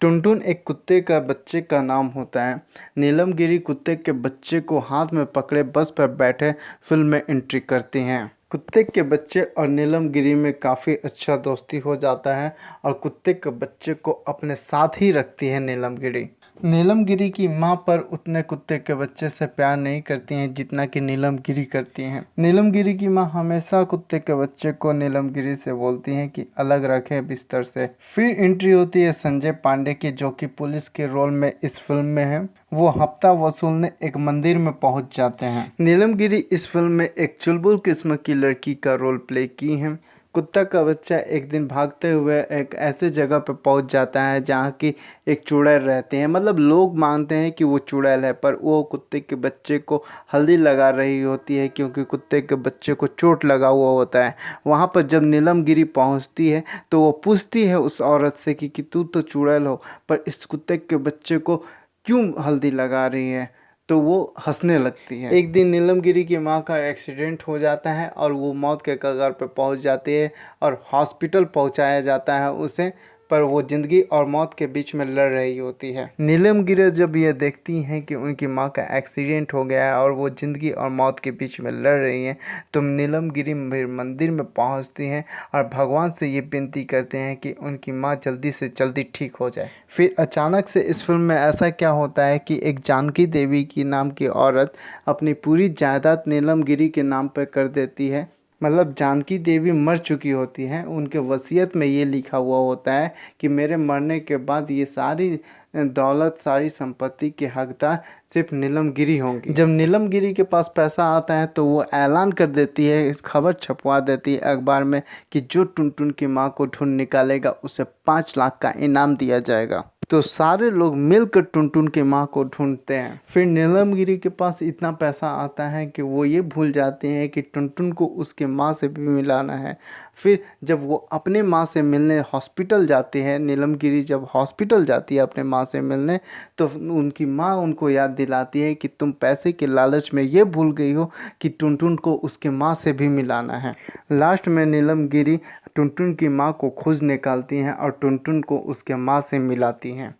टुनटुन एक कुत्ते का बच्चे का नाम होता है। नीलमगिरी कुत्ते के बच्चे को हाथ में पकड़े बस पर बैठे फिल्म में एंट्री करती हैं। कुत्ते के बच्चे और नीलमगिरी में काफ़ी अच्छा दोस्ती हो जाता है और कुत्ते के बच्चे को अपने साथ ही रखती है नीलमगिरी। नीलमगिरी की माँ पर उतने कुत्ते के बच्चे से प्यार नहीं करती हैं जितना कि नीलमगिरी करती हैं। नीलमगिरी की माँ हमेशा कुत्ते के बच्चे को नीलमगिरी से बोलती हैं कि अलग रखे बिस्तर से। फिर एंट्री होती है संजय पांडे की, जो कि पुलिस के रोल में इस फिल्म में है। वो हफ्ता वसूलने एक मंदिर में पहुंच जाते हैं। नीलमगिरी इस फिल्म में एक चुलबुल किस्म की लड़की का रोल प्ले की है। कुत्ता का बच्चा एक दिन भागते हुए एक ऐसे जगह पर पहुंच जाता है जहां की एक चुड़ैल रहते हैं। मतलब लोग मानते हैं कि वो चुड़ैल है, पर वो कुत्ते के बच्चे को हल्दी लगा रही होती है क्योंकि कुत्ते के बच्चे को चोट लगा हुआ होता है। वहां पर जब नीलमगिरी पहुंचती है तो वो पूछती है उस औरत से कि तू तो चुड़ैल हो, पर इस कुत्ते के बच्चे को क्यों हल्दी लगा रही है। तो वो हंसने लगती है। एक दिन नीलमगिरी की माँ का एक्सीडेंट हो जाता है और वो मौत के कगार पर पहुंच जाती है और हॉस्पिटल पहुंचाया जाता है उसे, पर वो ज़िंदगी और मौत के बीच में लड़ रही होती है। नीलमगिरी जब ये देखती हैं कि उनकी माँ का एक्सीडेंट हो गया है और वो ज़िंदगी और मौत के बीच में लड़ रही हैं, तो नीलमगिरी मंदिर में पहुंचती हैं और भगवान से ये विनती करते हैं कि उनकी माँ जल्दी से जल्दी ठीक हो जाए। फिर अचानक से इस फिल्म में ऐसा क्या होता है कि एक जानकी देवी की नाम की औरत अपनी पूरी जायदाद नीलमगिरी के नाम पर कर देती है। मतलब जानकी देवी मर चुकी होती हैं, उनके वसीयत में ये लिखा हुआ होता है कि मेरे मरने के बाद ये सारी दौलत, सारी संपत्ति के हकदार सिर्फ नीलमगिरी होंगी। जब नीलमगिरी के पास पैसा आता है तो वो ऐलान कर देती है, इस खबर छपवा देती है अखबार में कि जो टुनटुन की माँ को ढूंढ निकालेगा उसे 5 लाख का इनाम दिया जाएगा। तो सारे लोग मिलकर टुनटुन की माँ को ढूंढते हैं। फिर नीलमगिरी के पास इतना पैसा आता है कि वो ये भूल जाते हैं कि टुनटुन को उसके माँ से भी मिलाना है। फिर जब वो अपने माँ से मिलने हॉस्पिटल जाते हैं, नीलमगिरी जब हॉस्पिटल जाती है अपने माँ से मिलने, तो उनकी माँ उनको याद दिलाती है कि तुम पैसे के लालच में ये भूल गई हो कि टुनटुन को उसके माँ से भी मिलाना है। लास्ट में नीलमगिरी टुनटुन की माँ को खोज निकालती हैं और टुनटुन को उसके माँ से मिलाती हैं।